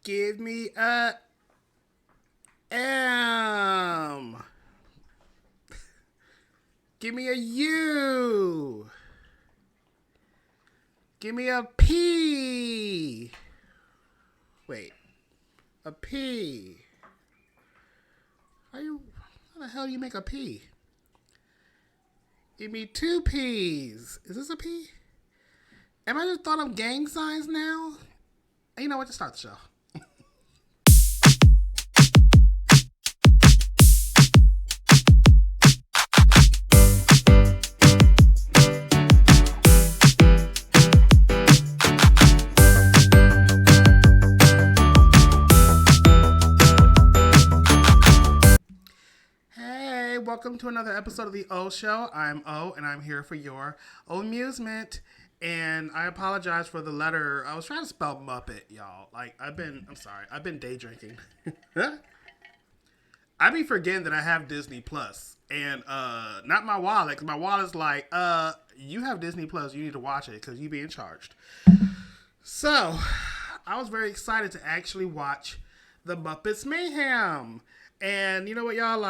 Give me a M. Give me a U. Give me a P. Wait. A P. How the hell do you make a P? Give me two P's. Is this a P? Am I just thought of gang signs now? You know what? Just start the show. Welcome to another episode of the O Show. I'm O, and I'm here for your amusement. And I apologize for the letter. I was trying to spell Muppet, y'all. I'm sorry. I've been day drinking. I be forgetting that I have Disney Plus, and not my wallet, because my wallet's like, you have Disney Plus, you need to watch it because you being charged. So, I was very excited to actually watch the Muppets Mayhem. And you know what, y'all,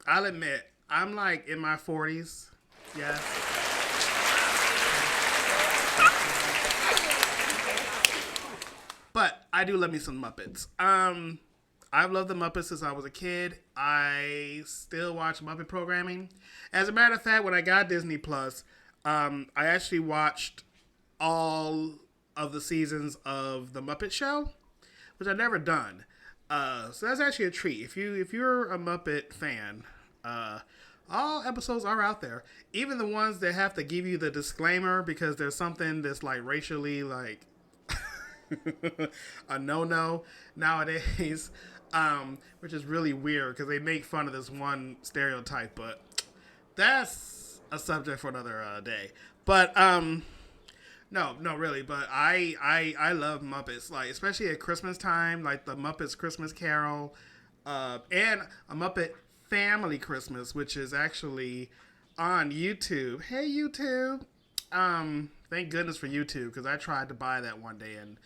I'll admit, I'm in my 40s. Yes. But I do love me some Muppets. I've loved the Muppets since I was a kid. I still watch Muppet programming. As a matter of fact, when I got Disney Plus, I actually watched all of the seasons of the Muppet Show, which I've never done. So that's actually a treat. If you're a Muppet fan, all episodes are out there. Even the ones that have to give you the disclaimer because there's something that's racially a no-no nowadays, which is really weird because they make fun of this one stereotype, but that's a subject for another day. But no, really. But I love Muppets, especially at Christmas time, the Muppets Christmas Carol, and a Muppet Family Christmas, which is actually on YouTube. Hey, YouTube. Thank goodness for YouTube, because I tried to buy that one day, and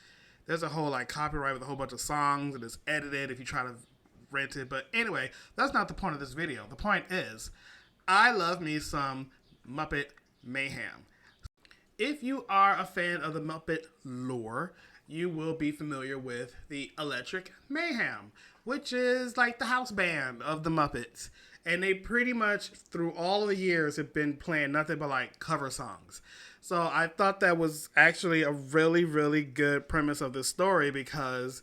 there's a whole copyright with a whole bunch of songs, and it's edited if you try to rent it. But anyway, that's not the point of this video. The point is, I love me some Muppet Mayhem. If you are a fan of the Muppet lore, you will be familiar with the Electric Mayhem, which is the house band of the Muppets. And they pretty much, through all of the years, have been playing nothing but cover songs. So I thought that was actually a really, really good premise of this story, because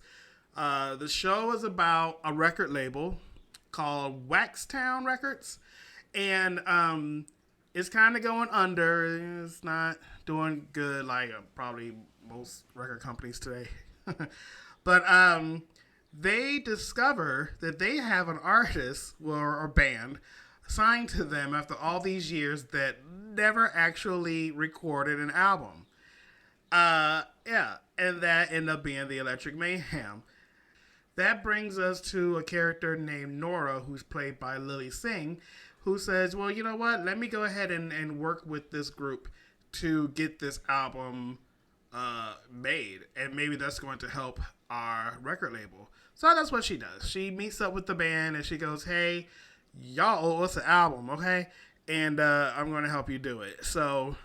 the show is about a record label called Waxtown Records. And it's kind of going under. It's not doing good probably most record companies today. But they discover that they have an artist or band signed to them after all these years that never actually recorded an album. And that ended up being the Electric Mayhem. That brings us to a character named Nora, who's played by Lily Singh, who says, well, you know what? Let me go ahead and work with this group to get this album made. And maybe that's going to help our record label. So that's what she does. She meets up with the band and she goes, hey, y'all owe us an album, okay? And I'm going to help you do it. So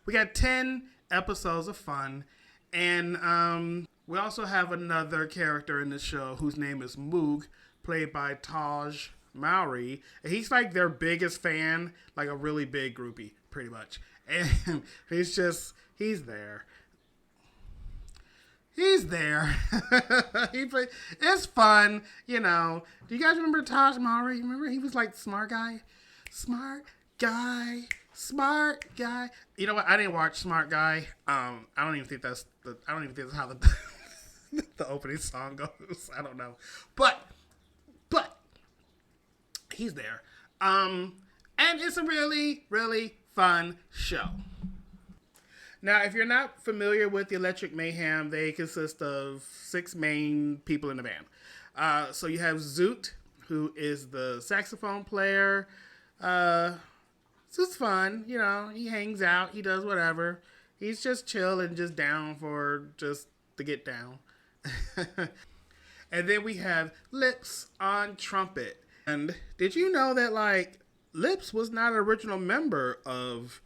we got 10 episodes of fun. And we also have another character in the show whose name is Moog, played by Taj Mowry. And he's their biggest fan, a really big groupie, pretty much. And he's there. He's there. It's fun, Do you guys remember Taj Mowry? Remember he was smart guy? Smart guy. Smart guy. You know what? I didn't watch Smart Guy. I don't even think that's how the opening song goes. I don't know. But he's there. And it's a really, really fun show. Now, if you're not familiar with the Electric Mayhem, they consist of 6 main people in the band. So you have Zoot, who is the saxophone player. Zoot's fun, he hangs out, he does whatever. He's just chill and just down for just to get down. And then we have Lips on trumpet. And did you know that like Lips was not an original member of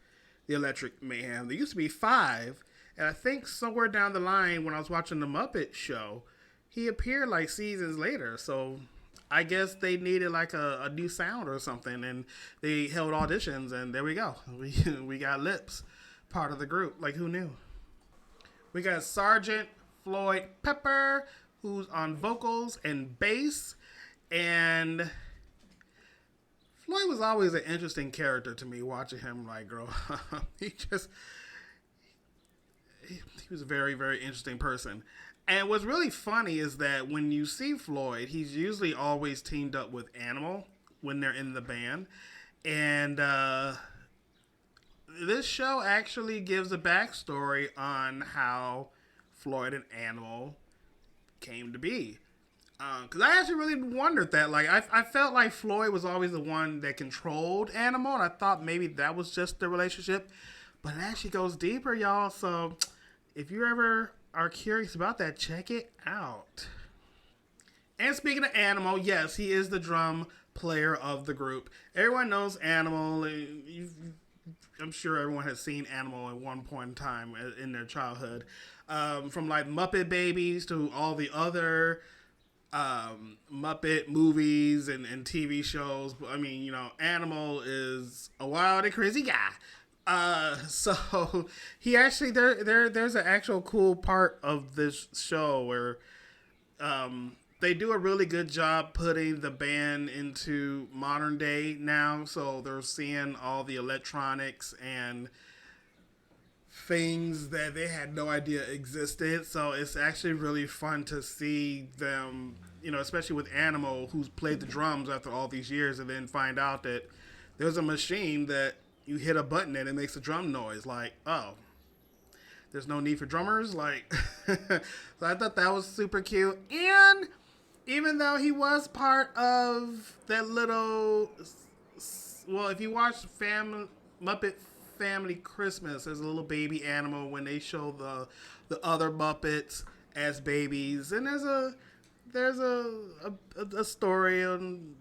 the Electric Mayhem? There used to be five, and I think somewhere down the line when I was watching the Muppet show, he appeared like seasons later. So I guess they needed like a new sound or something, and they held auditions, and there we go. We got Lips, part of the group. Like who knew? We got Sergeant Floyd Pepper, who's on vocals and bass, and Floyd was always an interesting character to me watching him like grow up. He was a very, very interesting person. And what's really funny is that when you see Floyd, he's usually always teamed up with Animal when they're in the band. And this show actually gives a backstory on how Floyd and Animal came to be. Because I actually really wondered that. Like, I felt like Floyd was always the one that controlled Animal, and I thought maybe that was just the relationship. But it actually goes deeper, y'all. So if you ever are curious about that, check it out. And speaking of Animal, yes, he is the drum player of the group. Everyone knows Animal. I'm sure everyone has seen Animal at one point in time in their childhood. From like Muppet Babies to all the other Muppet movies and TV shows. I mean, you know, Animal is a wild and crazy guy. So he actually there's an actual cool part of this show where they do a really good job putting the band into modern day now. So they're seeing all the electronics and things that they had no idea existed. So it's actually really fun to see them, you know, especially with Animal, who's played the drums after all these years, and then find out that there's a machine that you hit a button and it makes a drum noise. Like, oh, there's no need for drummers. Like, so I thought that was super cute. And even though he was part of that little, well, if you watch Muppet Family Christmas, there's a little baby Animal when they show the other Muppets as babies, and there's a story on,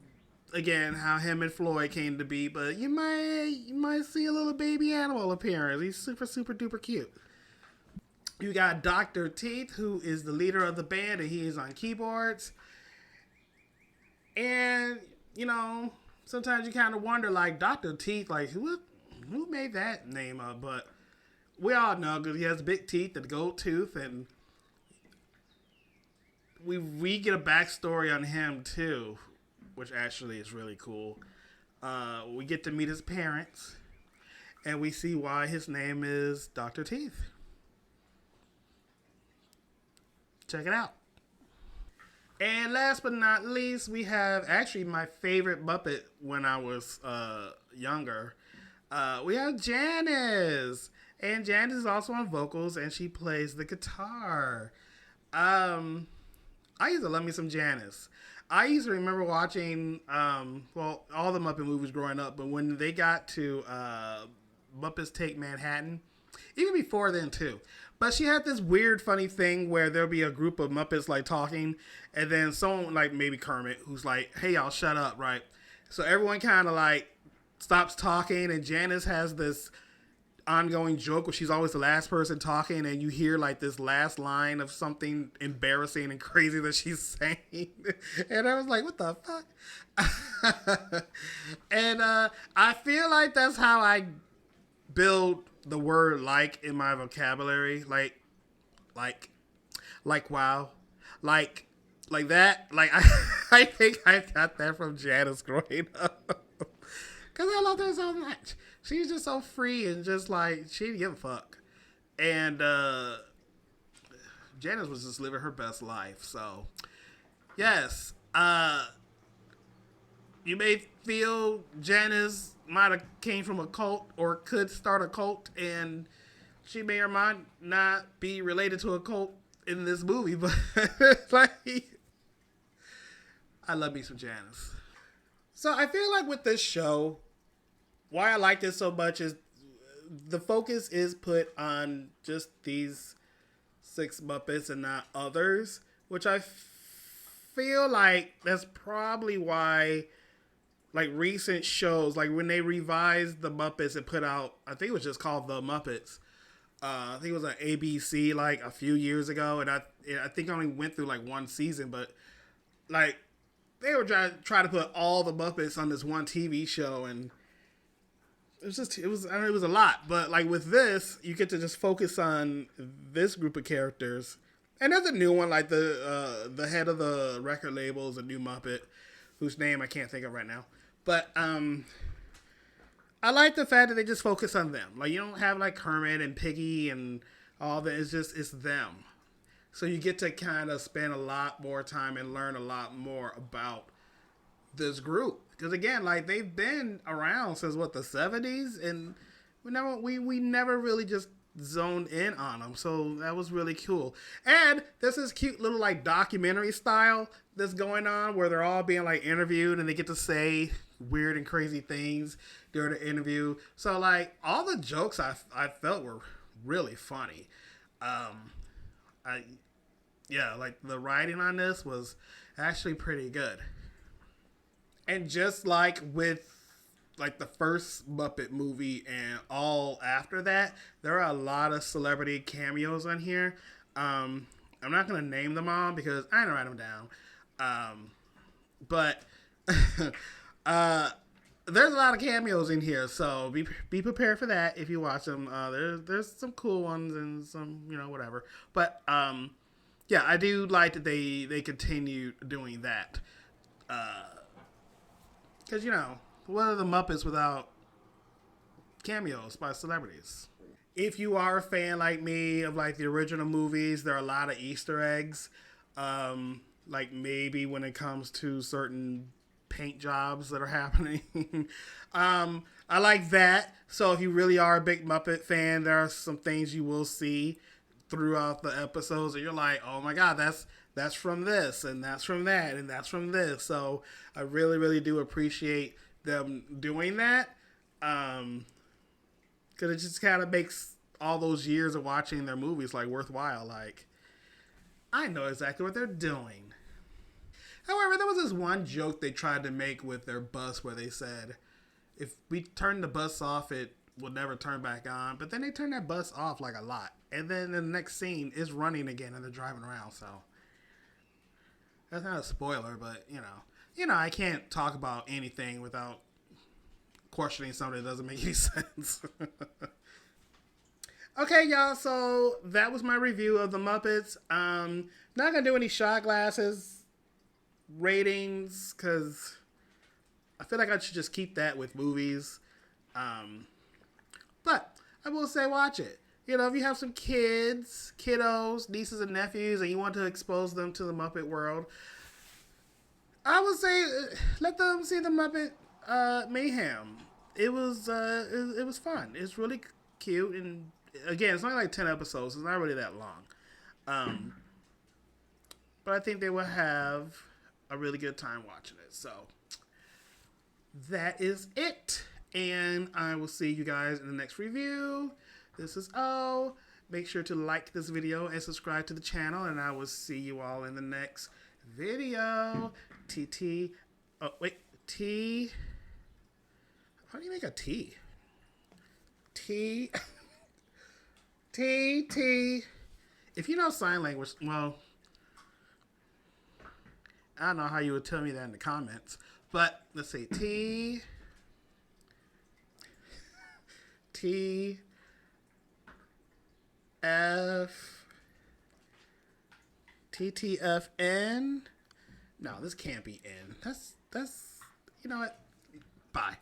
again, how him and Floyd came to be, but you might see a little baby Animal appearance. He's super, super duper cute. You got Dr. Teeth, who is the leader of the band, and he is on keyboards. And, you know, sometimes you kind of wonder, like, Dr. Teeth, like, who made that name up? But we all know, because he has big teeth and gold tooth, and we get a backstory on him, too, which actually is really cool. We get to meet his parents, and we see why his name is Dr. Teeth. Check it out. And last but not least, we have actually my favorite Muppet when I was younger. We have Janice. And Janice is also on vocals, and she plays the guitar. I used to love me some Janice. I used to remember watching, all the Muppet movies growing up, but when they got to Muppets Take Manhattan, even before then too. But she had this weird, funny thing where there'll be a group of Muppets like talking, and then someone like maybe Kermit who's like, "Hey, y'all, shut up!" Right? So everyone kind of like stops talking, and Janice has this ongoing joke where she's always the last person talking, and you hear like this last line of something embarrassing and crazy that she's saying, and I was like, "What the fuck?" And I feel like that's how I build the word "like" in my vocabulary, like wow, like that. Like I think I got that from Janice growing up because I love her so much. She's just so free and just like she didn't give a fuck, and Janice was just living her best life. So yes, you may feel Janice might have came from a cult or could start a cult, and she may or might not be related to a cult in this movie, but like, I love me some Janice. So I feel like with this show, why I like this so much is the focus is put on just these six Muppets and not others. which I feel like that's probably why like recent shows, like when they revised the Muppets and put out, I think it was just called the Muppets. I think it was on ABC like a few years ago, and I think I only went through like one season, but like they were trying to put all the Muppets on this one TV show, and it was a lot. But like with this, you get to just focus on this group of characters, and there's a new one like the head of the record label is a new Muppet, whose name I can't think of right now. But I like the fact that they just focus on them. Like you don't have like Kermit and Piggy and all that. It's them. So you get to kind of spend a lot more time and learn a lot more about this group. Because again, like they've been around since what, the 70s, and we never really just zoned in on them. So that was really cool. And there's this cute little like documentary style that's going on where they're all being like interviewed and they get to say weird and crazy things during the interview. So like all the jokes I felt were really funny. I Yeah, like the writing on this was actually pretty good. And just like with like the first Muppet movie and all after that, there are a lot of celebrity cameos on here. I'm not gonna name them all because I didn't write them down. But there's a lot of cameos in here, so be prepared for that if you watch them. There's some cool ones and some whatever. But yeah, I do like that they continue doing that. Because, what are the Muppets without cameos by celebrities? If you are a fan like me of like the original movies, there are a lot of Easter eggs. Like maybe when it comes to certain paint jobs that are happening. I like that. So if you really are a big Muppet fan, there are some things you will see throughout the episodes and you're like, oh my God, that's from this and that's from that and that's from this. So I really, really do appreciate them doing that. Because it just kind of makes all those years of watching their movies like worthwhile. Like, I know exactly what they're doing. However, there was this one joke they tried to make with their bus where they said, if we turn the bus off, it will never turn back on. But then they turn that bus off like a lot. And then the next scene is running again and they're driving around. So that's not a spoiler, but I can't talk about anything without questioning something that doesn't make any sense. Okay, y'all, so that was my review of the Muppets. Not gonna do any shot glasses ratings because I feel like I should just keep that with movies. But I will say watch it. If you have some kiddos, nieces and nephews, and you want to expose them to the Muppet world, I would say let them see the Muppet Mayhem. It was fun. It's really cute, and again, it's only like 10 episodes. So it's not really that long. But I think they will have a really good time watching it. So that is it. And I will see you guys in the next review. This is O. Make sure to like this video and subscribe to the channel. And I will see you all in the next video. TT. Oh, wait. T. How do you make a T? T. T. T. If you know sign language, well, I don't know how you would tell me that in the comments. But let's see. T. T. F. TTFN. No, this can't be N. That's you know what? Bye.